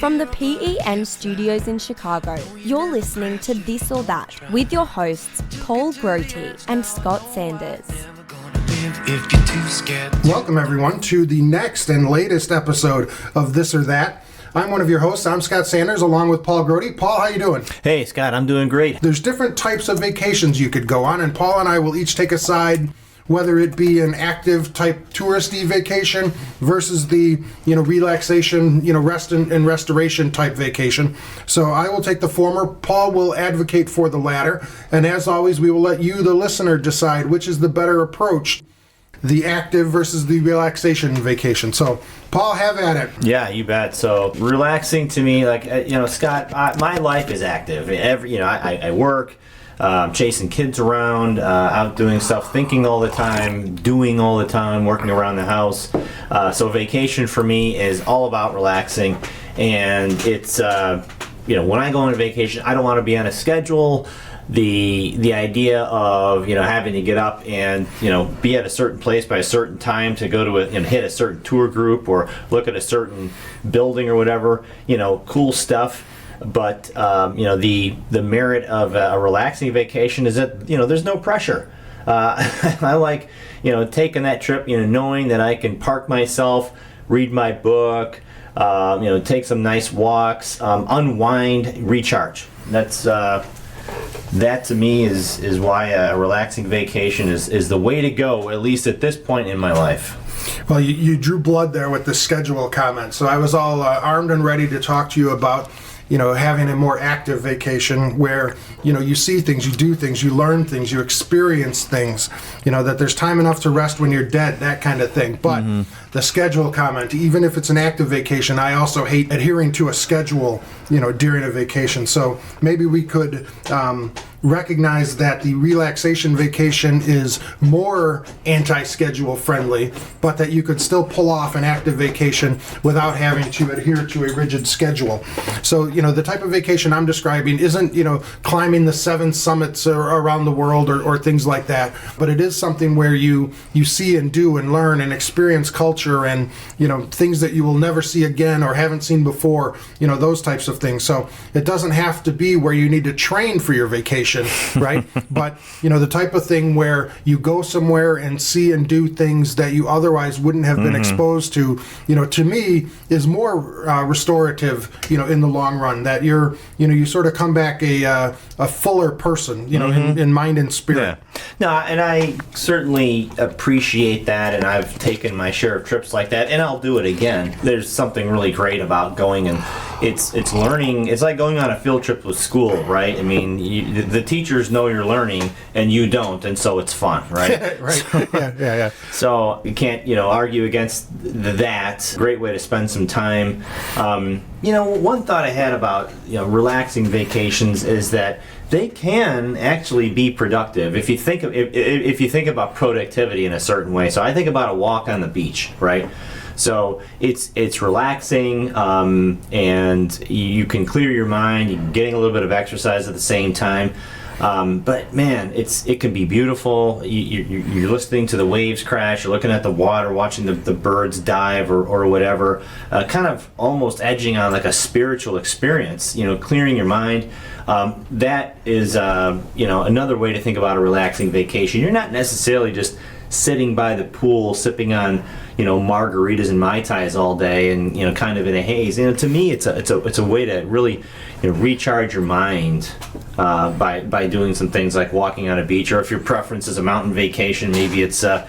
From the PEN studios in Chicago, you're listening to This or That with your hosts Paul Grote and Scott Sanders. Welcome everyone to the next and latest episode of This or That. I'm one of your hosts. I'm Scott Sanders along with Paul Grote. Paul, how you doing? Hey Scott, I'm doing great. There's different types of vacations you could go on, and Paul and I will each take a side, whether it be an active type touristy vacation versus the, relaxation, rest and restoration type vacation. So I will take the former. Paul will advocate for the latter. And as always, we will let you, the listener, decide which is the better approach, the active versus the relaxation vacation. So Paul, have at it. Yeah, you bet. So relaxing to me, Scott, my life is active. I work. Chasing kids around, out doing stuff, thinking all the time, doing all the time, working around the house. So vacation for me is all about relaxing, and it's when I go on a vacation, I don't want to be on a schedule. The idea of having to get up and be at a certain place by a certain time to go to and hit a certain tour group or look at a certain building or whatever, cool stuff. But the merit of a relaxing vacation is that there's no pressure. I like taking that trip, knowing that I can park myself, read my book, take some nice walks, unwind, recharge. That to me is why a relaxing vacation is the way to go, at least at this point in my life. Well, you drew blood there with the schedule comment, so I was all armed and ready to talk to you about having a more active vacation where, you see things, you do things, you learn things, you experience things, that there's time enough to rest when you're dead, that kind of thing. But the schedule comment, even if it's an active vacation, I also hate adhering to a schedule, during a vacation. So maybe we could recognize that the relaxation vacation is more anti-schedule friendly, but that you could still pull off an active vacation without having to adhere to a rigid schedule. So, the type of vacation I'm describing isn't, climbing the 7 summits around the world or things like that, but it is something where you see and do and learn and experience culture and, things that you will never see again or haven't seen before, those types of things. So it doesn't have to be where you need to train for your vacation, right? But, the type of thing where you go somewhere and see and do things that you otherwise wouldn't have been exposed to me is more restorative, in the long run, that you sort of come back a fuller person, in mind and spirit. Yeah. No, and I certainly appreciate that, and I've taken my share of trips like that, and I'll do it again. There's something really great about going, and it's learning. It's like going on a field trip with school, right? I mean, the teachers know you're learning, and you don't, and so it's fun, right? Right. Yeah. So you can't, argue against that. Great way to spend some time. One thought I had about relaxing vacations is that they can actually be productive if you think about productivity in a certain way. So I think about a walk on the beach, right? So it's relaxing, and you can clear your mind. You're getting a little bit of exercise at the same time. But man, it can be beautiful. You're listening to the waves crash. You're looking at the water, watching the birds dive or whatever. Kind of almost edging on like a spiritual experience. Clearing your mind. That is another way to think about a relaxing vacation. You're not necessarily just sitting by the pool, sipping on margaritas and mai tais all day, and kind of in a haze. To me, it's a way to really recharge your mind by doing some things like walking on a beach, or if your preference is a mountain vacation, maybe it's a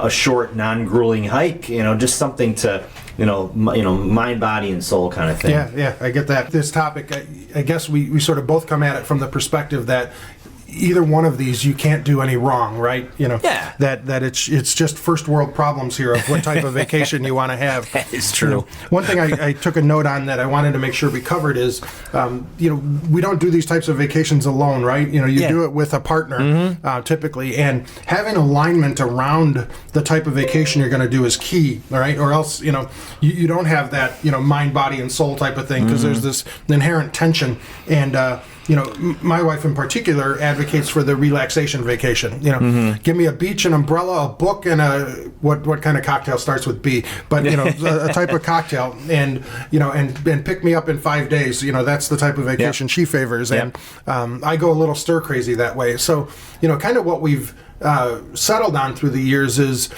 short, non-grueling hike. Just something to mind, body, and soul kind of thing. Yeah, I get that. This topic, I guess we sort of both come at it from the perspective that either one of these you can't do any wrong, right? Yeah. That it's just first world problems here of what type of vacation you want to have. That is true. One thing I took a note on that I wanted to make sure we covered is, we don't do these types of vacations alone, right? You do it with a partner, typically, and having alignment around the type of vacation you're going to do is key, all right? Or else, you don't have that, mind, body, and soul type of thing, because there's this inherent tension. And my wife in particular advocates for the relaxation vacation. Give me a beach, an umbrella, a book, and what kind of cocktail starts with B, but a type of cocktail, and pick me up in 5 days. That's the type of vacation she favors, and I go a little stir crazy that way. So kind of what we've settled on through the years is,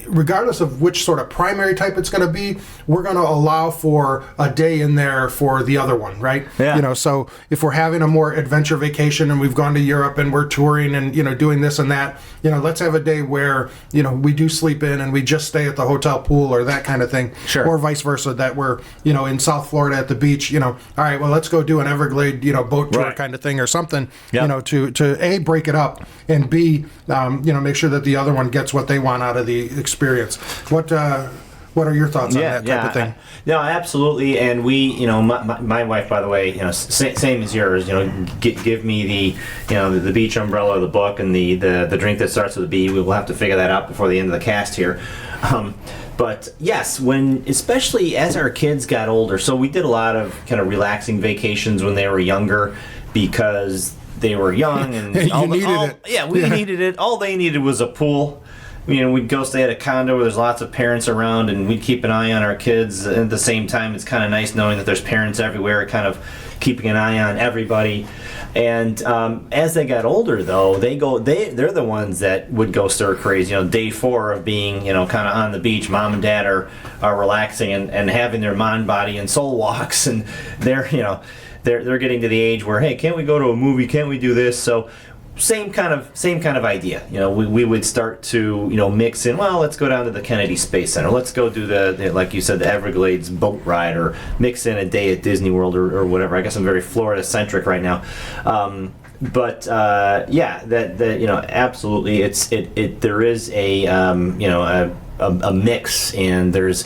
regardless of which sort of primary type it's going to be, we're going to allow for a day in there for the other one, right? Yeah. So if we're having a more adventure vacation and we've gone to Europe and we're touring and doing this and that, let's have a day where we do sleep in and we just stay at the hotel pool or that kind of thing. Sure. Or vice versa, that we're in South Florida at the beach. All right, well, let's go do an Everglade boat tour kind of thing or something. To A, break it up, and B, make sure that the other one gets what they want out of the experience. What are your thoughts on that type of thing? No, absolutely. And we, my wife, by the way, same as yours. Give me the beach umbrella, the book, and the drink that starts with a B. We will have to figure that out before the end of the cast here. But yes, especially as our kids got older, so we did a lot of kind of relaxing vacations when they were younger because they were young and we needed it. All they needed was a pool. We'd go stay at a condo where there's lots of parents around, and we'd keep an eye on our kids. At the same time, it's kind of nice knowing that there's parents everywhere, kind of keeping an eye on everybody. And as they got older, though, they're the ones that would go stir crazy. Day 4 of being kind of on the beach, mom and dad are relaxing and having their mind, body, and soul walks, and they're getting to the age where, hey, can't we go to a movie? Can't we do this? So same kind of idea. We would start to mix in. Well, let's go down to the Kennedy Space Center. Let's go do the like you said, the Everglades boat ride, or mix in a day at Disney World or whatever. I guess I'm very Florida centric right now. But absolutely, there is a mix, and there's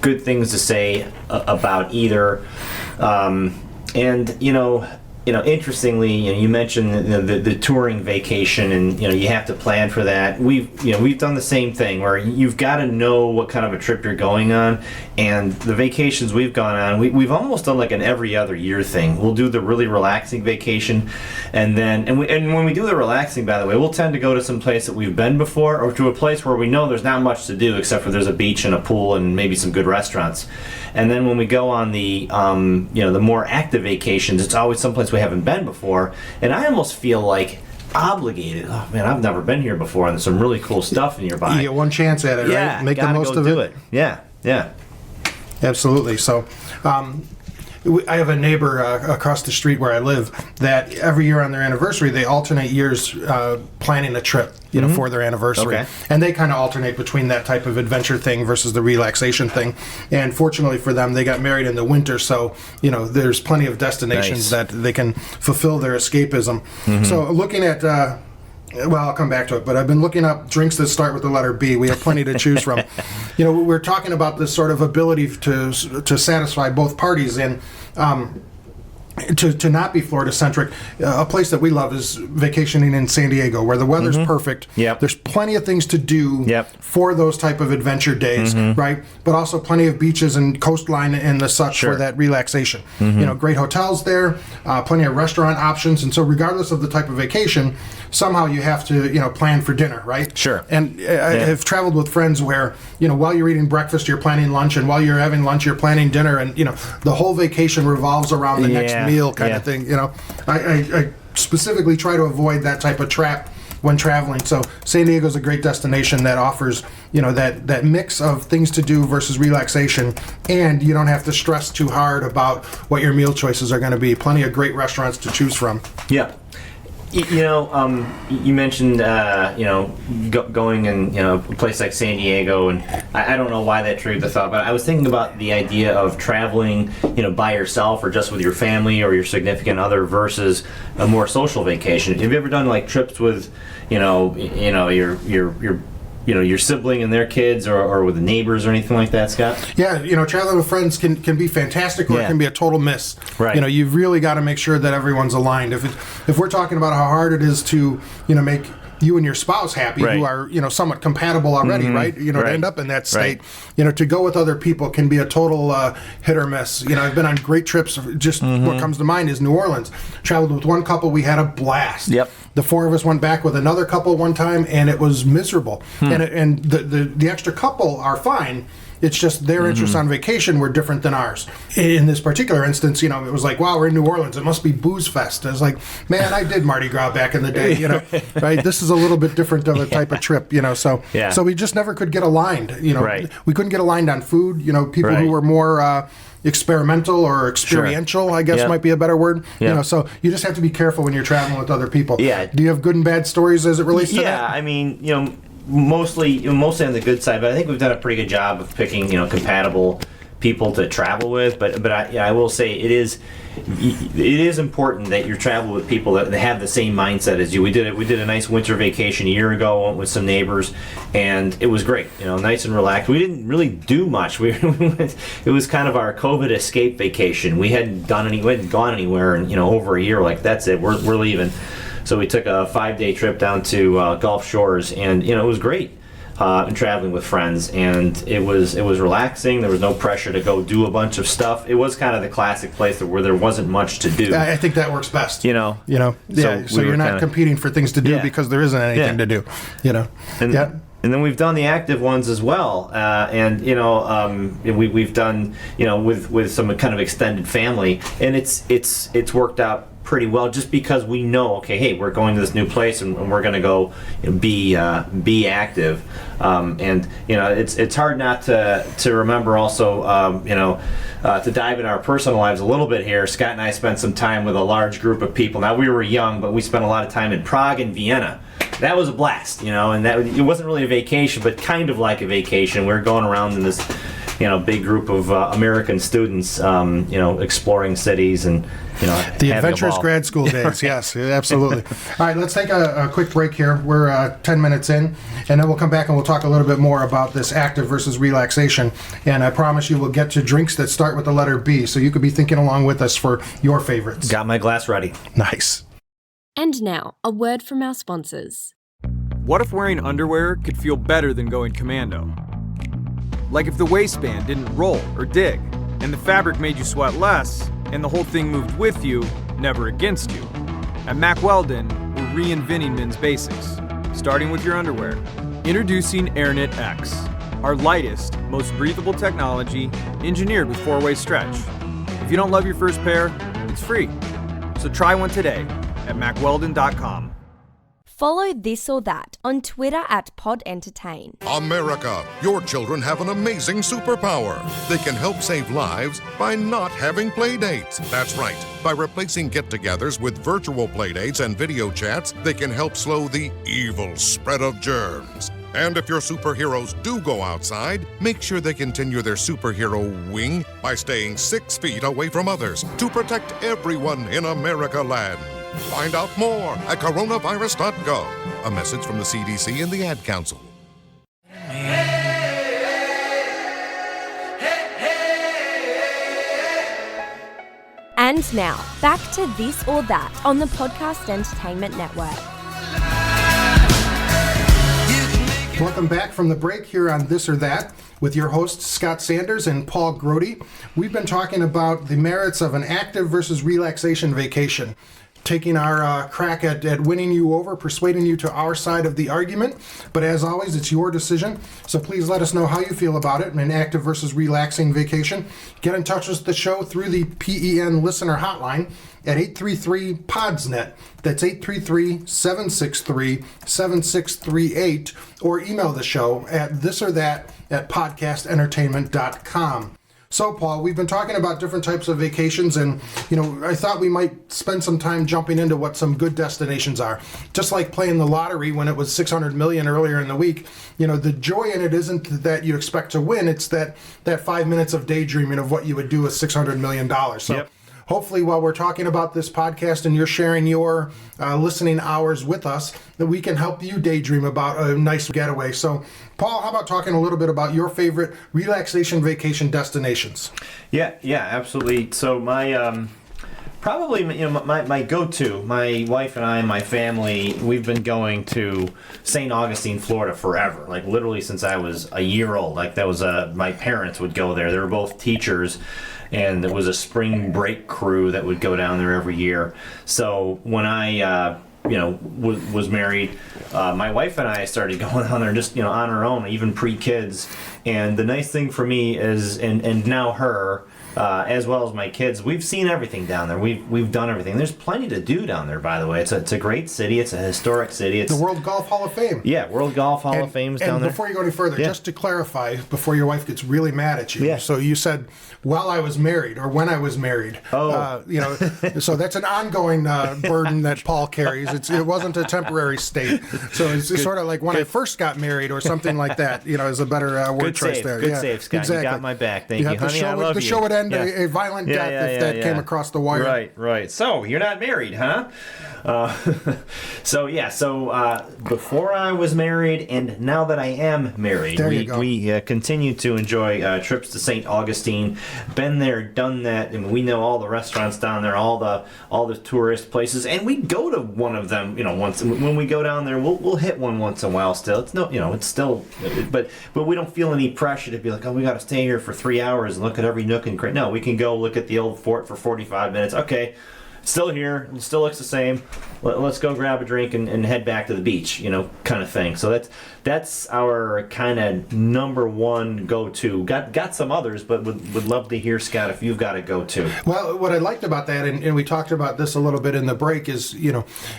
good things to say about either, interestingly, you mentioned the touring vacation, and you have to plan for that. We've done the same thing where you've got to know what kind of a trip you're going on, and the vacations we've gone on, we've almost done like an every other year thing. We'll do the really relaxing vacation, and when we do the relaxing, by the way, we'll tend to go to some place that we've been before, or to a place where we know there's not much to do except for there's a beach and a pool and maybe some good restaurants. And then when we go on the the more active vacations, it's always someplace we haven't been before, and I almost feel like obligated. Oh man, I've never been here before, and there's some really cool stuff nearby. You get one chance at it, right? Make the most of it. Yeah. Absolutely. So, I have a neighbor across the street where I live that every year on their anniversary, they alternate years planning a trip, for their anniversary. Okay. And they kind of alternate between that type of adventure thing versus the relaxation thing. And fortunately for them, they got married in the winter, so, there's plenty of destinations that they can fulfill their escapism. So looking at... I'll come back to it, but I've been looking up drinks that start with the letter B. We have plenty to choose from. We're talking about this sort of ability to satisfy both parties, and to not be Florida-centric. A place that we love is vacationing in San Diego, where the weather's perfect. Yep. There's plenty of things to do for those type of adventure days, right? But also plenty of beaches and coastline and the such for that relaxation. Great hotels there, plenty of restaurant options, and so regardless of the type of vacation, somehow you have to, plan for dinner, right? Sure. And I have traveled with friends where, while you're eating breakfast, you're planning lunch, and while you're having lunch, you're planning dinner, and, the whole vacation revolves around the next meal kind of thing. I specifically try to avoid that type of trap when traveling. So San Diego's a great destination that offers, that mix of things to do versus relaxation, and you don't have to stress too hard about what your meal choices are going to be. Plenty of great restaurants to choose from. Yeah. You mentioned, going in, a place like San Diego, and I don't know why that triggered the thought, but I was thinking about the idea of traveling, by yourself or just with your family or your significant other versus a more social vacation. Have you ever done like trips with, your sibling and their kids, or with the neighbors or anything like that, Scott? Yeah, traveling with friends can be fantastic, or it can be a total miss. Right. You've really got to make sure that everyone's aligned. If we're talking about how hard it is to, make you and your spouse happy, Right. who are, somewhat compatible already, right? To Right. end up in that state, Right. to go with other people can be a total hit or miss. I've been on great trips. Just what comes to mind is New Orleans. Traveled with one couple, we had a blast. Yep. The four of us went back with another couple one time, and it was miserable. And the extra couple are fine. It's just their interests on vacation were different than ours. In this particular instance, it was like, wow, we're in New Orleans. It must be booze fest. I was like, man, I did Mardi Gras back in the day, right? This is a little bit different of a type of trip, so we just never could get aligned, Right. We couldn't get aligned on food, people Right. who were more experimental or experiential, I guess Yep. might be a better word. Yep. So you just have to be careful when you're traveling with other people. Yeah. Do you have good and bad stories as it relates to that? Yeah, I mean, mostly on the good side, but I think we've done a pretty good job of picking, compatible people to travel with. But I will say it is important that you travel with people that have the same mindset as you. We did a nice winter vacation a year ago, went with some neighbors, and it was great. Nice and relaxed. We didn't really do much. It was kind of our COVID escape vacation. We hadn't gone anywhere in over a year. Like, that's it. We're leaving. So we took a 5-day trip down to Gulf Shores, and it was great. And traveling with friends, and it was relaxing. There was no pressure to go do a bunch of stuff. It was kind of the classic place where there wasn't much to do. I think that works best. So So we you're were not kinda- competing for things to do Yeah. because there isn't anything to do. And then we've done the active ones as well, and we've done with some kind of extended family, and it's worked out pretty well, just because we know, okay, hey, we're going to this new place and we're going to go be active, and it's hard not to remember also, to dive in our personal lives a little bit here. Scott and I spent some time with a large group of people. Now, we were young, but we spent a lot of time in Prague and Vienna. That was a blast, and it wasn't really a vacation, but kind of like a vacation. We were going around in this big group of American students, exploring cities and, The Adventurous grad school days, yes, absolutely. All right, let's take a quick break here. We're 10 minutes in, and then we'll come back and we'll talk a little bit more about this active versus relaxation. And I promise you we'll get to drinks that start with the letter B, so you could be thinking along with us for your favorites. Got my glass ready. Nice. And now, a word from our sponsors. What if wearing underwear could feel better than going commando? Like if the waistband didn't roll or dig, and the fabric made you sweat less, and the whole thing moved with you, never against you. At Mack Weldon, we're reinventing men's basics, starting with your underwear. Introducing AirKnit X, our lightest, most breathable technology, engineered with 4-way stretch. If you don't love your first pair, it's free. So try one today at MackWeldon.com. Follow This or That on Twitter at PodEntertain. America, your children have an amazing superpower. They can help save lives by not having play dates. That's right. By replacing get-togethers with virtual play dates and video chats, they can help slow the evil spread of germs. And if your superheroes do go outside, make sure they continue their superhero wing by staying 6 feet away from others to protect everyone in America land. Find out more at coronavirus.gov. A message from the CDC and the Ad Council. And now, back to This or That on the Podcast Entertainment Network. Welcome back from the break here on This or That with your hosts Scott Sanders and Paul Grody. We've been talking about the merits of an active versus relaxation vacation, taking our crack at winning you over, persuading you to our side of the argument. But as always, it's your decision. So please let us know how you feel about it, an active versus relaxing vacation. Get in touch with the show through the PEN listener hotline at 833-PODSNET. That's 833-763-7638. Or email the show at thisorthat@podcastentertainment.com. So, Paul, we've been talking about different types of vacations, and, I thought we might spend some time jumping into what some good destinations are. Just like playing the lottery when it was $600 million earlier in the week, the joy in it isn't that you expect to win, it's that 5 minutes of daydreaming of what you would do with $600 million. So. Yep. Hopefully, while we're talking about this podcast and you're sharing your listening hours with us, that we can help you daydream about a nice getaway. So, Paul, how about talking a little bit about your favorite relaxation vacation destinations? Yeah, absolutely. So my Probably, my go-to, my wife and I and my family, we've been going to St. Augustine, Florida forever. Like literally since I was a year old. Like that was my parents would go there. They were both teachers, and there was a spring break crew that would go down there every year. So when I was married, my wife and I started going down there just on our own, even pre-kids. And the nice thing for me is, and now her, as well as my kids, we've seen everything down there. We've done everything. There's plenty to do down there, by the way. It's a great city. It's a historic city. It's the World Golf Hall of Fame. Yeah, World Golf Hall of Fame's down there. And before you go any further, just to clarify, before your wife gets really mad at you, so you said while I was married or when I was married. Oh, so that's an ongoing burden that Paul carries. It wasn't a temporary state. So it's sort of like when I first got married or something like that. Is a better word choice there. Good save, Scott. Exactly. You got my back. Thank you, honey. I love you. The show would end a violent death if that came across the wire. Right. So you're not married, huh? So before I was married, and now that I am married, we continue to enjoy trips to St. Augustine. Been there, done that, and we know all the restaurants down there, all the tourist places, and we go to one of them. Once when we go down there, we'll hit one once in a while. Still, it's still, but we don't feel any pressure to be like, oh, we got to stay here for 3 hours and look at every nook and cranny. No, we can go look at the old fort for 45 minutes. Okay. Still here, still looks the same. Let's go grab a drink and head back to the beach, kind of thing. So that's our kind of number one go-to. Got some others, but would love to hear, Scott, if you've got a go-to. Well, what I liked about that, and we talked about this a little bit in the break, is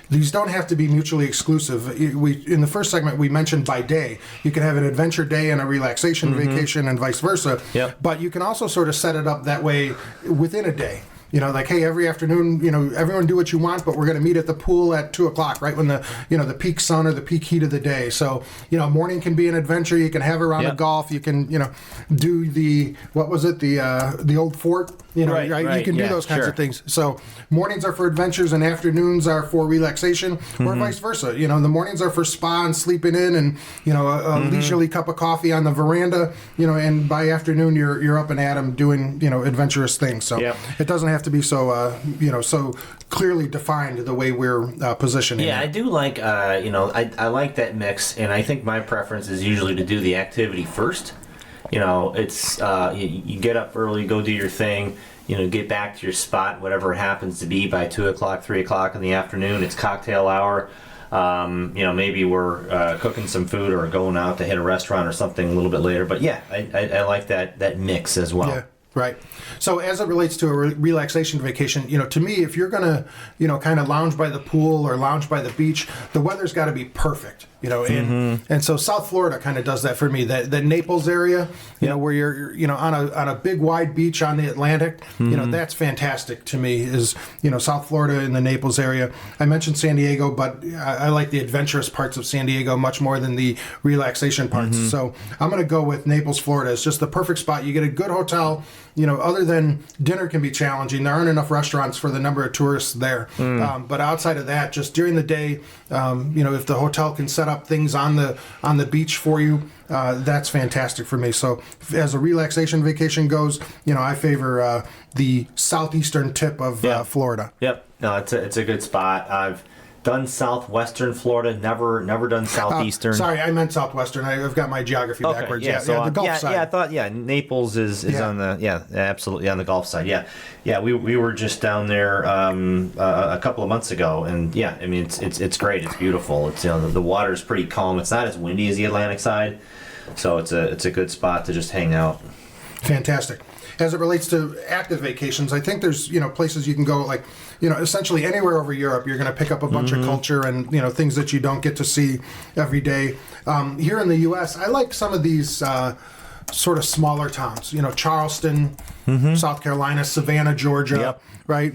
these don't have to be mutually exclusive. In the first segment we mentioned by day. You can have an adventure day and a relaxation vacation, and vice versa. Yep. But you can also sort of set it up that way within a day. Like, hey, every afternoon, everyone do what you want, but we're going to meet at the pool at 2:00, right when the peak sun or the peak heat of the day. So, morning can be an adventure. You can have a round of golf. You can, do the old fort. Right. You can do those kinds of things. So mornings are for adventures and afternoons are for relaxation, or vice versa. The mornings are for spa and sleeping in, and a leisurely cup of coffee on the veranda. And by afternoon you're up and at 'em doing adventurous things. So it doesn't have to be so so clearly defined the way we're positioning. Yeah, I do like I like that mix, and I think my preference is usually to do the activity first. It's you get up early, go do your thing, get back to your spot, whatever it happens to be, by 2:00, 3:00 in the afternoon. It's cocktail hour. Maybe we're cooking some food or going out to hit a restaurant or something a little bit later. But yeah, I like that mix as well. Yeah. Right. So as it relates to a relaxation vacation, to me, if you're going to, kind of lounge by the pool or lounge by the beach, the weather's got to be perfect, and so South Florida kind of does that for me. The Naples area, where you're on a big wide beach on the Atlantic, that's fantastic to me. Is South Florida in the Naples area. I mentioned San Diego, but I like the adventurous parts of San Diego much more than the relaxation parts. So I'm going to go with Naples, Florida. It's just the perfect spot. You get a good hotel. Other than dinner can be challenging, there aren't enough restaurants for the number of tourists there. But outside of that, just during the day, if the hotel can set up things on the beach for you, that's fantastic for me. So as a relaxation vacation goes, I favor the southeastern tip of Florida. Yep. No, it's a good spot. I've done southwestern Florida, never done southeastern. Sorry, I meant southwestern. I've got my geography backwards. The Gulf side. Yeah, I thought Naples is on the absolutely on the Gulf side. Yeah. We were just down there a couple of months ago, and it's great. It's beautiful. It's the water's pretty calm. It's not as windy as the Atlantic side, so it's a good spot to just hang out. Fantastic. As it relates to active vacations, I think there's places you can go, like essentially anywhere over Europe. You're going to pick up a bunch of culture and things that you don't get to see every day. Here in the U.S., I like some of these sort of smaller towns. Charleston, South Carolina, Savannah, Georgia. Right,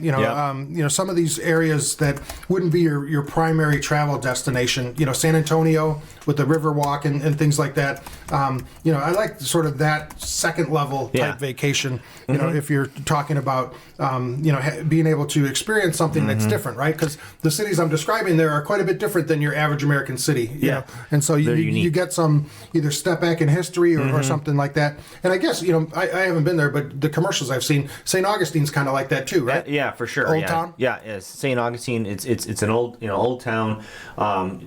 some of these areas that wouldn't be your primary travel destination. San Antonio with the Riverwalk and things like that. I like sort of that second level type vacation. If you're talking about being able to experience something that's different, right? Because the cities I'm describing there are quite a bit different than your average American city. You and so you get some either step back in history or something like that. And I guess I haven't been there, but the commercials I've seen. St. Augustine's kind of like that too, right? Yeah, for sure. Old yeah. town? Yeah, St. Augustine. It's an old town.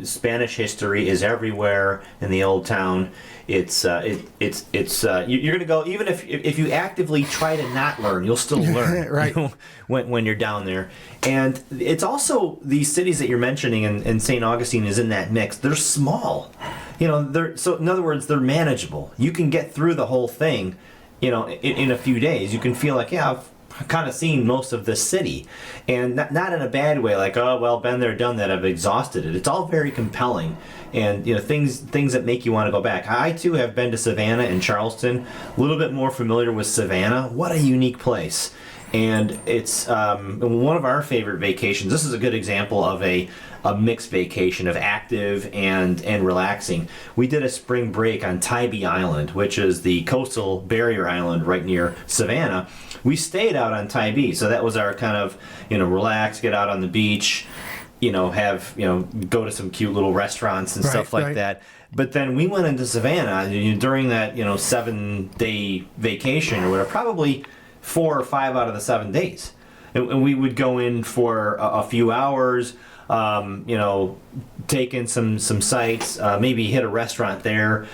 Spanish history is everywhere in the old town. You're gonna go, even if you actively try to not learn, you'll still learn. Right. When you're down there. And it's also these cities that you're mentioning, and St. Augustine is in that mix. They're small. So in other words, they're manageable. You can get through the whole thing, in a few days. You can feel like, yeah, I've kind of seen most of the city, and not in a bad way, like, oh well, been there, done that, I've exhausted it. It's all very compelling, and things that make you want to go back. I too have been to Savannah and Charleston, a little bit more familiar with Savannah. What a unique place. And it's one of our favorite vacations. This is a good example of a mixed vacation of active and relaxing. We did a spring break on Tybee Island, which is the coastal barrier island right near Savannah. We stayed out on Tybee, so that was our kind of, relax, get out on the beach, go to some cute little restaurants and stuff like that. But then we went into Savannah during that, 7-day vacation or whatever, probably 4 or 5 out of the 7 days. And we would go in for a few hours, take in some sights, maybe hit a restaurant there.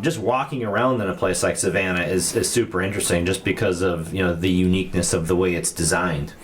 Just walking around in a place like Savannah is super interesting, just because of the uniqueness of the way it's designed.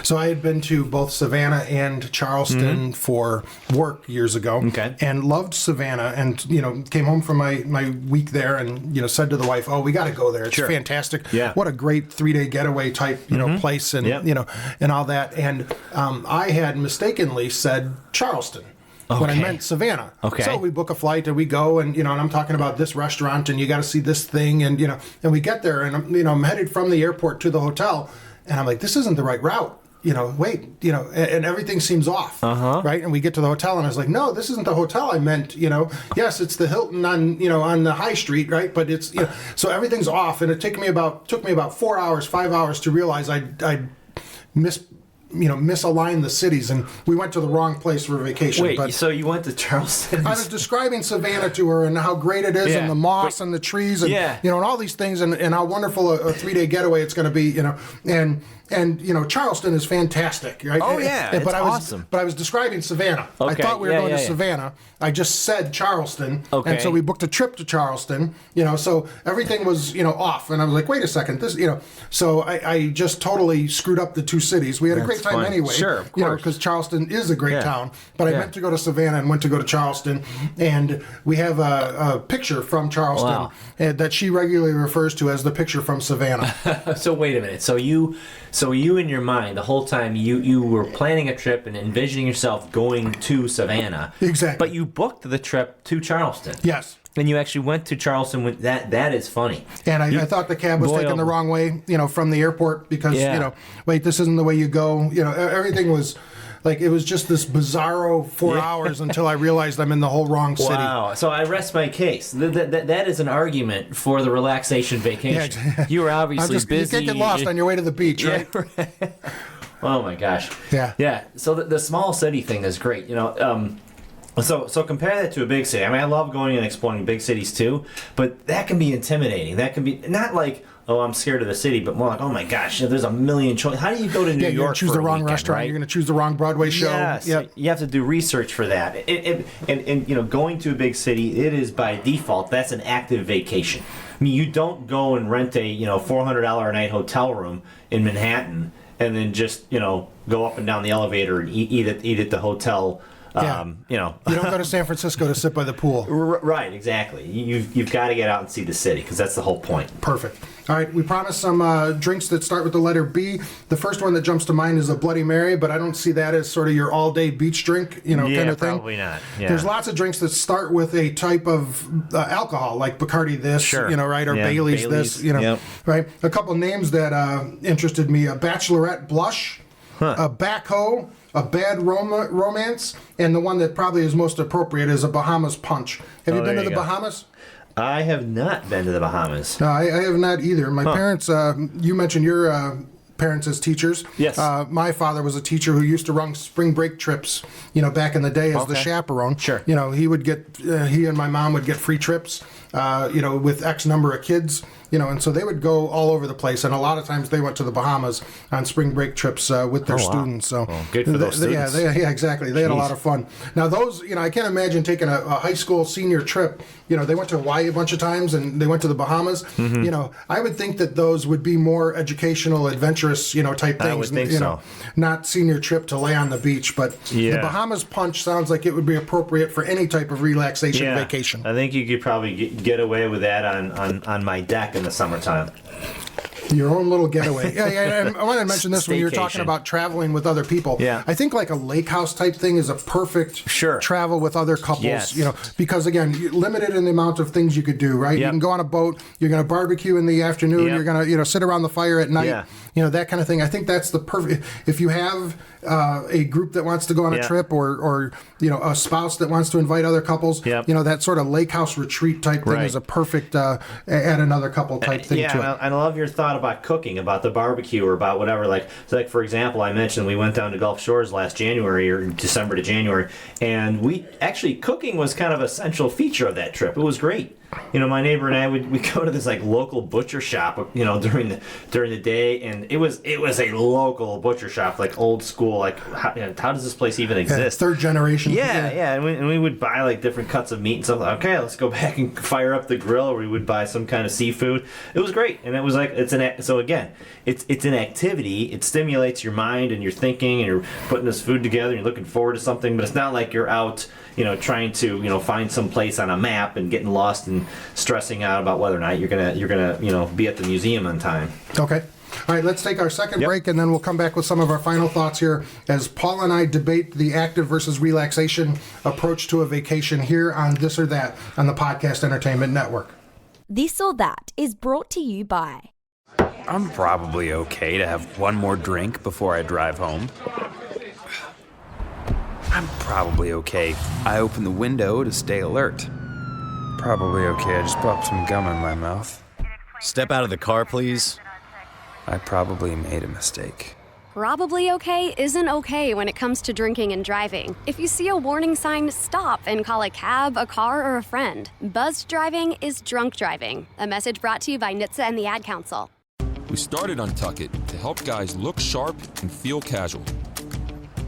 So I had been to both Savannah and Charleston for work years ago, and loved Savannah, and came home from my week there, and said to the wife, "Oh, we got to go there. It's fantastic. Yeah. What a great 3-day getaway type place, and and all that." And I had mistakenly said Charleston when I meant Savannah. Okay. So we book a flight and we go, and and I'm talking about this restaurant, and you got to see this thing, and and we get there, and I'm headed from the airport to the hotel, and I'm like, this isn't the right route. And everything seems off, right? And we get to the hotel, and I was like, no, this isn't the hotel I meant. Yes, it's the Hilton on the high street, right? But it's so everything's off, and it took me about 5 hours to realize I'd misaligned the cities, and we went to the wrong place for vacation. Wait, so you went to Charleston? I was describing Savannah to her and how great it is, and the moss and the trees, and and all these things, and how wonderful a 3-day getaway it's going to be, and Charleston is fantastic, right? Oh yeah, it's awesome. But I was describing Savannah. Okay. I thought we were going to Savannah. I just said Charleston, and so we booked a trip to Charleston. So everything was off, and I was like, wait a second, this So I just totally screwed up the two cities. We had a great time anyway, sure, of course, because Charleston is a great town. But I meant to go to Savannah and went to go to Charleston, and we have a picture from Charleston that she regularly refers to as the picture from Savannah. So wait a minute. So you in your mind the whole time you were planning a trip and envisioning yourself going to Savannah. Exactly. But you booked the trip to Charleston. Yes. And you actually went to Charleston with that. That is funny. And I thought the cab was taken the wrong way, from the airport, because wait, this isn't the way you go. Everything was like, it was just this bizarro 4 hours until I realized I'm in the whole wrong city. Wow. So I rest my case. That is an argument for the relaxation vacation. Yeah. You were obviously busy. You can't get lost on your way to the beach, right? Oh my gosh. Yeah. Yeah. So the small city thing is great. So compare that to a big city. I mean, I love going and exploring big cities too, but that can be intimidating. That can be not like, oh, I'm scared of the city, but more like, oh my gosh, there's a million choices. How do you go to New York? You're going to choose the wrong weekend, restaurant. right? You're going to choose the wrong Broadway show. Yes. Yep. You have to do research for that. And going to a big city, it is by default, that's an active vacation. I mean, you don't go and rent a $400 a night hotel room in Manhattan and then just go up and down the elevator and eat at the hotel. You don't go to San Francisco to sit by the pool. Right, exactly. You've got to get out and see the city, because that's the whole point. Perfect. All right, we promised some drinks that start with the letter B. The first one that jumps to mind is a Bloody Mary, but I don't see that as sort of your all-day beach drink, kind of thing. Probably not. Yeah. There's lots of drinks that start with a type of alcohol, like Bacardi this, right, or Bailey's this, right. A couple names that interested me: a Bachelorette Blush, a Backhoe, a Bad Romance, and the one that probably is most appropriate is a Bahamas Punch. Have you been to the Bahamas? I have not been to the Bahamas. No, I have not either. My parents, you mentioned your parents as teachers. Yes. My father was a teacher who used to run spring break trips, back in the day as the chaperone. Sure. He would get, he and my mom would get free trips, with X number of kids, and so they would go all over the place. And a lot of times they went to the Bahamas on spring break trips with their students. So well, good for those students. Yeah, exactly. They had a lot of fun. Now those, I can't imagine taking a high school senior trip. They went to Hawaii a bunch of times and they went to the Bahamas. I would think that those would be more educational, adventurous, type things. I would think so. Not senior trip to lay on the beach, but the Bahamas punch sounds like it would be appropriate for any type of relaxation vacation. I think you could probably get away with that on my deck in the summertime. Your own little getaway. Yeah. I want to mention this when you're talking about traveling with other people. Yeah. I think like a lake house type thing is a perfect travel with other couples. Yes. Because again, you're limited in the amount of things you could do, right? Yep. You can go on a boat, you're going to barbecue in the afternoon, Yep. you're going to, sit around the fire at night, that kind of thing. I think that's the perfect, if you have a group that wants to go on a trip or a spouse that wants to invite other couples, that sort of lake house retreat type thing is a perfect add another couple type thing to it. I love your thought about cooking, about the barbecue or about whatever. Like for example, I mentioned we went down to Gulf Shores last January or December to January, and cooking was kind of an essential feature of that trip. It was great. My neighbor and I we go to this like local butcher shop, during the day, and it was a local butcher shop, like old school, like how does this place even exist? Third generation. Yeah, and we would buy like different cuts of meat and stuff. Okay, let's go back and fire up the grill, or we would buy some kind of seafood. It was great, and it was like it's an activity. It stimulates your mind and your thinking, and you're putting this food together, and you're looking forward to something. But it's not like you're out, trying to find some place on a map and getting lost and stressing out about whether or not you're gonna be at the museum on time. Okay. All right, let's take our second break, and then we'll come back with some of our final thoughts here as Paul and I debate the active versus relaxation approach to a vacation here on This or That on the Podcast Entertainment Network. This or That is brought to you by... I'm probably okay to have one more drink before I drive home. I'm probably okay. I open the window to stay alert. Probably okay. I just popped some gum in my mouth. Step out of the car, please. I probably made a mistake. Probably okay isn't okay when it comes to drinking and driving. If you see a warning sign, stop and call a cab, a car, or a friend. Buzzed driving is drunk driving. A message brought to you by NHTSA and the Ad Council. We started Untuck It to help guys look sharp and feel casual.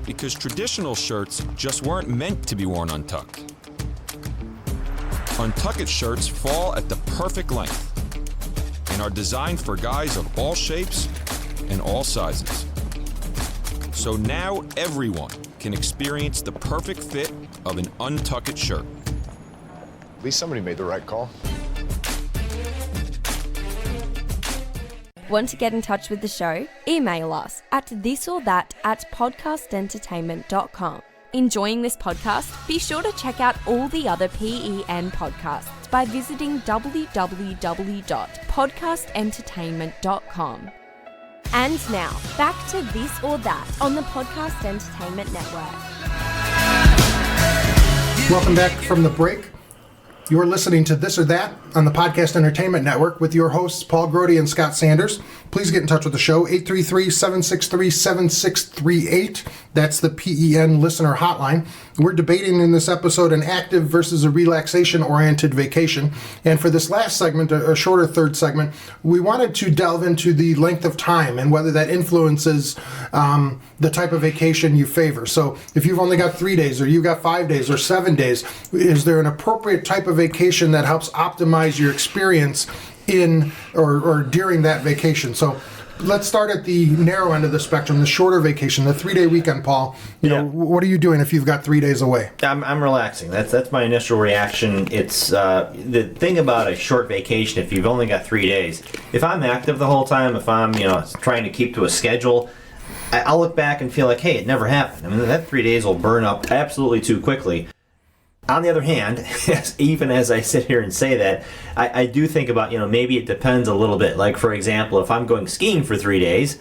Because traditional shirts just weren't meant to be worn untucked. Untuck It shirts fall at the perfect length and are designed for guys of all shapes and all sizes. So now everyone can experience the perfect fit of an Untuck It shirt. At least somebody made the right call. Want to get in touch with the show? Email us at thisorthat@podcastentertainment.com. Enjoying this podcast? Be sure to check out all the other PEN podcasts by visiting www.podcastentertainment.com. And now, back to This or That on the Podcast Entertainment Network. Welcome back from the break. You're listening to This or That on the Podcast Entertainment Network with your hosts, Paul Grody and Scott Sanders. Please get in touch with the show, 833-763-7638. That's the PEN listener hotline. We're debating in this episode an active versus a relaxation-oriented vacation. And for this last segment, a shorter third segment, we wanted to delve into the length of time and whether that influences the type of vacation you favor. So if you've only got 3 days or you've got 5 days or 7 days, is there an appropriate type of vacation that helps optimize your experience in or during that vacation? So let's start at the narrow end of the spectrum, the shorter vacation, the 3-day weekend, Paul. You know, what are you doing if you've got 3 days away? I'm relaxing. That's my initial reaction. It's the thing about a short vacation. If you've only got 3 days, if I'm active the whole time, if I'm trying to keep to a schedule, I'll look back and feel like, hey, it never happened. I mean, that 3 days will burn up absolutely too quickly. On the other hand, even as I sit here and say that, I do think about, maybe it depends a little bit. Like, for example, if I'm going skiing for 3 days,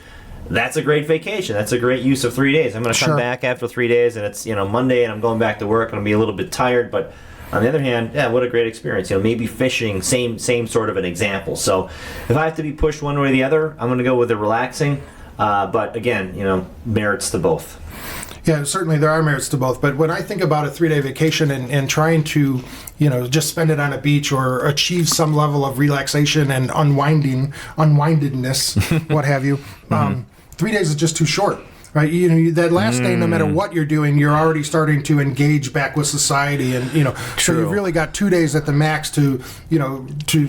that's a great vacation. That's a great use of 3 days. I'm going to come back after 3 days, and it's, Monday, and I'm going back to work, and I'll be a little bit tired. But on the other hand, what a great experience. Maybe fishing, same sort of an example. So if I have to be pushed one way or the other, I'm going to go with the relaxing. But again, merits to both. Yeah, certainly there are merits to both. But when I think about a 3-day vacation and trying to, just spend it on a beach or achieve some level of relaxation and unwindedness, what have you, 3 days is just too short. Right, that last day, no matter what you're doing, you're already starting to engage back with society, and so you've really got 2 days at the max to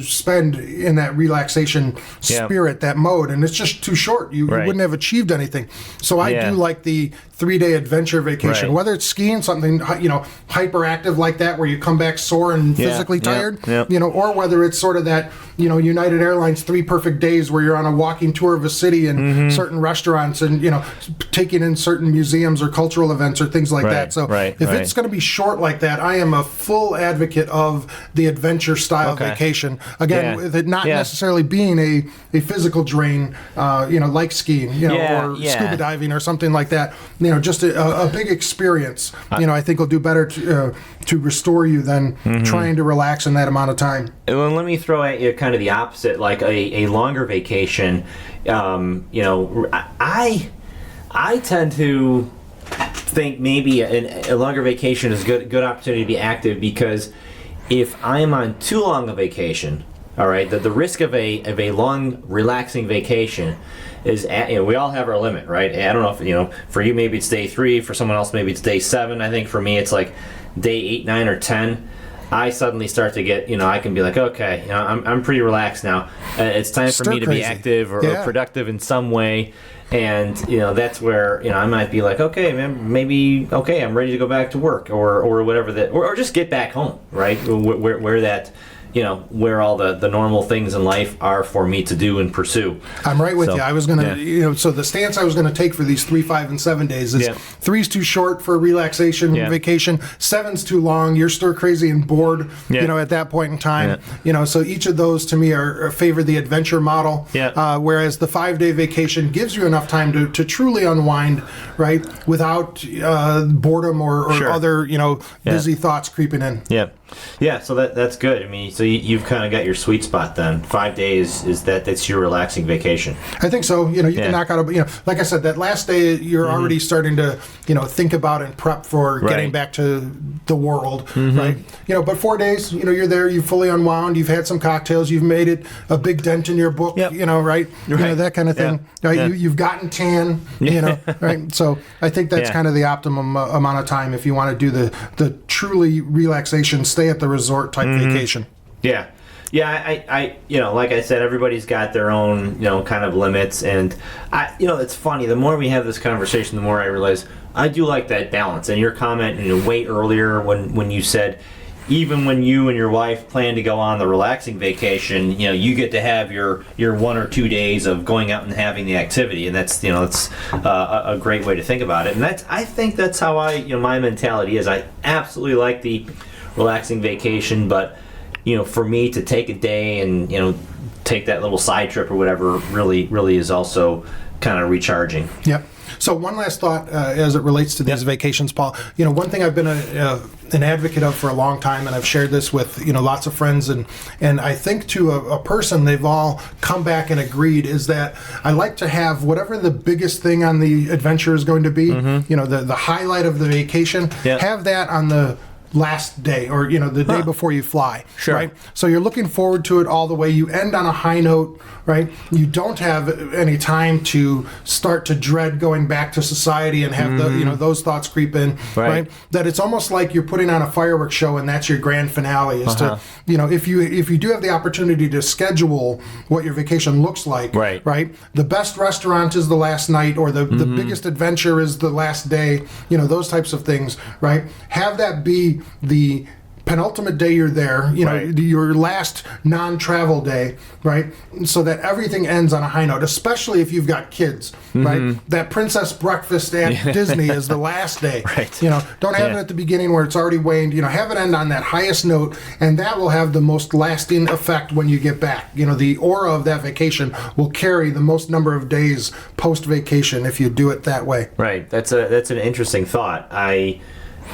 spend in that relaxation spirit, that mode, and it's just too short. You wouldn't have achieved anything. So I do like the 3-day adventure vacation, whether it's skiing, something hyperactive like that, where you come back sore and physically tired, or whether it's sort of that United Airlines 3 perfect days where you're on a walking tour of a city and certain restaurants and taking in certain museums or cultural events or things like that. So if it's going to be short like that, I am a full advocate of the adventure style vacation. Again, with it not necessarily being a physical drain, like skiing, or scuba diving or something like that. Just a big experience. I think will do better to restore you than trying to relax in that amount of time. Well, let me throw at you kind of the opposite, like a longer vacation. I tend to think maybe a longer vacation is a good opportunity to be active, because if I'm on too long a vacation, all right, the risk of a long relaxing vacation is we all have our limit, right? I don't know if for you maybe it's day 3, for someone else maybe it's day 7. I think for me it's like day 8, 9, or 10. I suddenly start to get, I can be like, okay, I'm pretty relaxed now. It's time for me to be active or productive in some way. And, that's where, I might be like, okay, man, maybe, okay, I'm ready to go back to work or whatever that, or just get back home, right? Where that, where all the normal things in life are for me to do and pursue. I'm right with you. I was going to, so the stance I was going to take for these 3, 5, and 7 days is 3's too short for relaxation, vacation. 7's too long. You're stir crazy and bored, at that point in time. So each of those to me favor the adventure model. Whereas the 5-day vacation gives you enough time to truly unwind, right, without boredom or other, busy thoughts creeping in. Yeah, so that's good. I mean, so you've kind of got your sweet spot then. 5 days that's your relaxing vacation. I think so. You can knock out like I said, that last day you're already starting to think about and prep for getting back to the world, right? But 4 days, you're there, you fully unwound, you've had some cocktails, you've made it a big dent in your book, right? That kind of thing. Right? You've gotten tan, right? So I think that's kind of the optimum amount of time if you want to do the truly relaxation, stay at the resort type vacation. I like I said, everybody's got their own kind of limits, and it's funny, the more we have this conversation, the more I realize I do like that balance. And your comment way earlier when you said even when you and your wife plan to go on the relaxing vacation, you get to have your 1 or 2 days of going out and having the activity, and that's that's a great way to think about it. And I think that's how my mentality is. I absolutely like the relaxing vacation, but for me to take a day and take that little side trip or whatever really is also kind of recharging. Yep. So one last thought as it relates to these vacations, Paul. One thing I've been an advocate of for a long time, and I've shared this with lots of friends, and I think to a person they've all come back and agreed, is that I like to have whatever the biggest thing on the adventure is going to be, the highlight of the vacation, have that on the last day or the day before you fly, right? So you're looking forward to it all the way. You end on a high note, right? You don't have any time to start to dread going back to society and have the those thoughts creep in, right? That it's almost like you're putting on a fireworks show and that's your grand finale. Is to if you do have the opportunity to schedule what your vacation looks like, right? The best restaurant is the last night, or the biggest adventure is the last day. Those types of things, right? Have that be the penultimate day you're there, your last non-travel day, right? So that everything ends on a high note, especially if you've got kids, right? That princess breakfast at Disney is the last day. Don't have it at the beginning where it's already waned. Have it end on that highest note, and that will have the most lasting effect when you get back. The aura of that vacation will carry the most number of days post-vacation if you do it that way. Right. That's an interesting thought.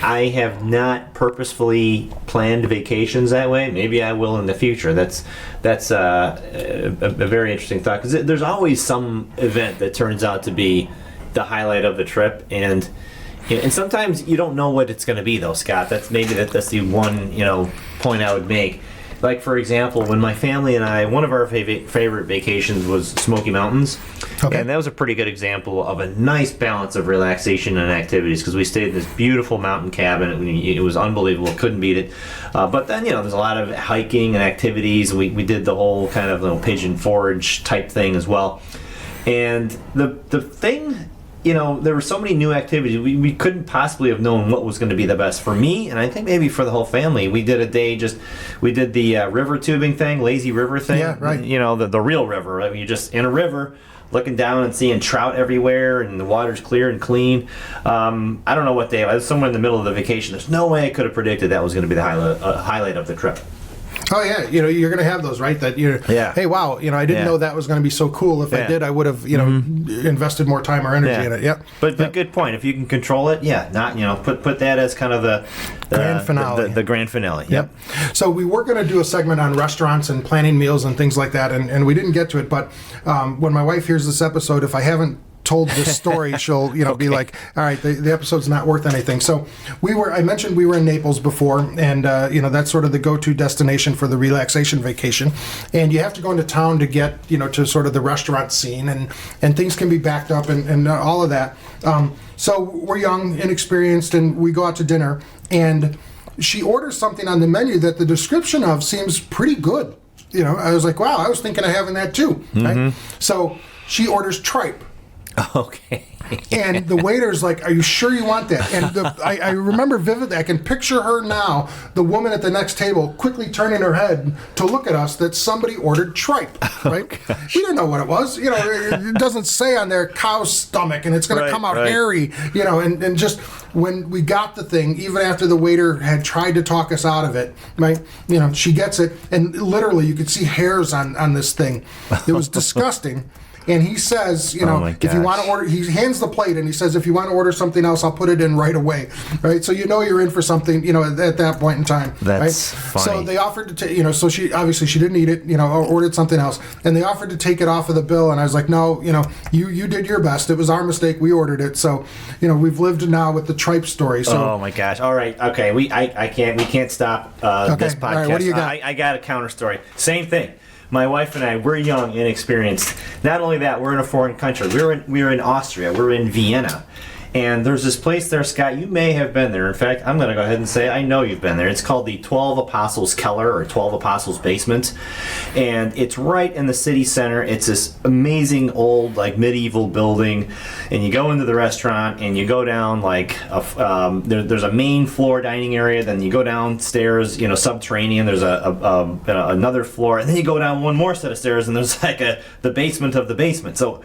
I have not purposefully planned vacations that way. Maybe I will in the future. That's a very interesting thought, because there's always some event that turns out to be the highlight of the trip, and Yeah, and sometimes you don't know what it's going to be, though, Scott. That's the one point I would make. Like, for example, when my family and I, one of our favorite vacations was Smoky Mountains. Okay. And that was a pretty good example of a nice balance of relaxation and activities, because we stayed in this beautiful mountain cabin. It was unbelievable. Couldn't beat it. But then, there's a lot of hiking and activities. We did the whole kind of pigeon forage type thing as well. And the thing... there were so many new activities. We couldn't possibly have known what was going to be the best for me, and I think maybe for the whole family. We did a day we did the river tubing thing, lazy river thing. Yeah, right. The real river. Right? You're just in a river, looking down and seeing trout everywhere, and the water's clear and clean. I don't know what day. I was somewhere in the middle of the vacation. There's no way I could have predicted that was going to be the highlight of the trip. Oh yeah, you're going to have those, right? That hey, wow, I didn't know that was going to be so cool. If I did, I would have, invested more time or energy in it. Yep. But good point. If you can control it, not put that as kind of the grand finale. The grand finale. Yep. So we were going to do a segment on restaurants and planning meals and things like that, and we didn't get to it. But when my wife hears this episode, if I haven't told this story, she'll be like, all right, the episode's not worth anything. So I mentioned we were in Naples before, and that's sort of the go-to destination for the relaxation vacation, and you have to go into town to get to sort of the restaurant scene, and things can be backed up and all of that. So we're young, inexperienced, and we go out to dinner, and she orders something on the menu that the description of seems pretty good. I was like, wow, I was thinking of having that too. Right? So she orders tripe. Okay. And the waiter's like, are you sure you want that? And I remember vividly, I can picture her now, the woman at the next table, quickly turning her head to look at us that somebody ordered tripe, right? We didn't know what it was. It doesn't say on there cow's stomach, and it's going to come out hairy, and just when we got the thing, even after the waiter had tried to talk us out of it, right? She gets it, and literally you could see hairs on this thing. It was disgusting. And he says, if you want to order, he hands the plate and he says, if you want to order something else, I'll put it in right away, right? So you're in for something, at that point in time. That's right? funny. So they offered to take, so she didn't eat it, or ordered something else, and they offered to take it off of the bill, and I was like, no, you did your best. It was our mistake. We ordered it. So, we've lived now with the tripe story. So. Oh my gosh! All right, okay, we can't stop this podcast. All right, what do you got? I got a counter story. Same thing. My wife and I, we're young, inexperienced. Not only that, we're in a foreign country. We were in Austria. We're in Vienna. And there's this place there, Scott, you may have been there. In fact, I'm going to go ahead and say I know you've been there. It's called the 12 Apostles Keller, or 12 Apostles Basement. And it's right in the city center. It's this amazing old, medieval building. And you go into the restaurant and you go down there's a main floor dining area. Then you go downstairs, subterranean. There's another floor. And then you go down one more set of stairs and there's the basement of the basement. So,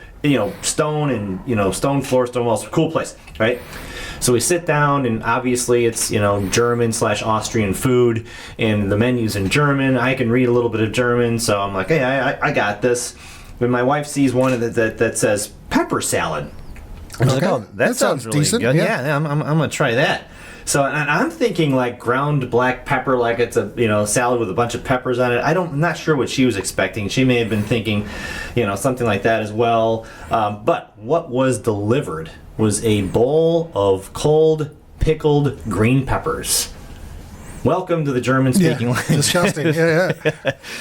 stone and, stone floor, stone walls. Cool place. Right? So we sit down, and obviously it's, German/Austrian food, and the menu's in German. I can read a little bit of German, so I'm like, hey, I got this. When my wife sees one that says pepper salad, I was like, oh, that sounds really decent. good. Yeah, I'm going to try that. So, and I'm thinking like ground black pepper, like it's a salad with a bunch of peppers on it. I'm not sure what she was expecting. She may have been thinking, something like that as well. But what was delivered was a bowl of cold pickled green peppers. Welcome to the German-speaking language. Disgusting. Yeah.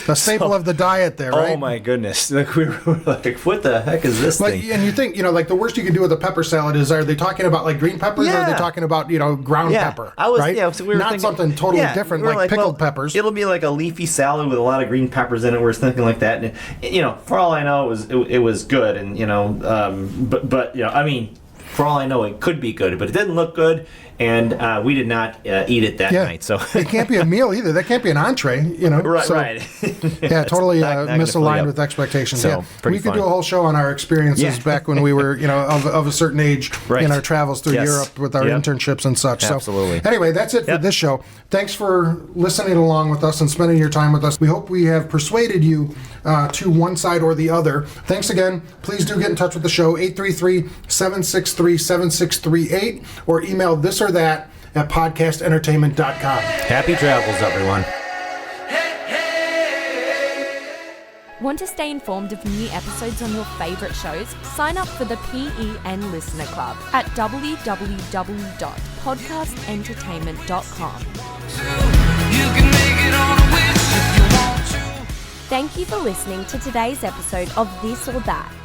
The staple of the diet there, right? Oh my goodness! Like we were like, what the heck is this thing? And you think, the worst you can do with a pepper salad is, are they talking about like green peppers, or are they talking about ground pepper? Right? So we were not thinking, something totally different, like pickled peppers. It'll be like a leafy salad with a lot of green peppers in it. We're thinking like that, and for all I know, it was good, and but I mean, for all I know, it could be good, but it didn't look good. And we did not eat it that night. So it can't be a meal either. That can't be an entree, Right, so, right. Yeah, totally not misaligned with expectations. So, we could do a whole show on our experiences back when we were, of a certain age in our travels through Europe with our internships and such. Absolutely. So anyway, that's it for this show. Thanks for listening along with us and spending your time with us. We hope we have persuaded you to one side or the other. Thanks again. Please do get in touch with the show, 833-763-7638, or email this or that at podcastentertainment.com. Happy travels, everyone. Want to stay informed of new episodes on your favourite shows? Sign up for the PEN Listener Club at www.podcastentertainment.com. Thank you for listening to today's episode of This or That.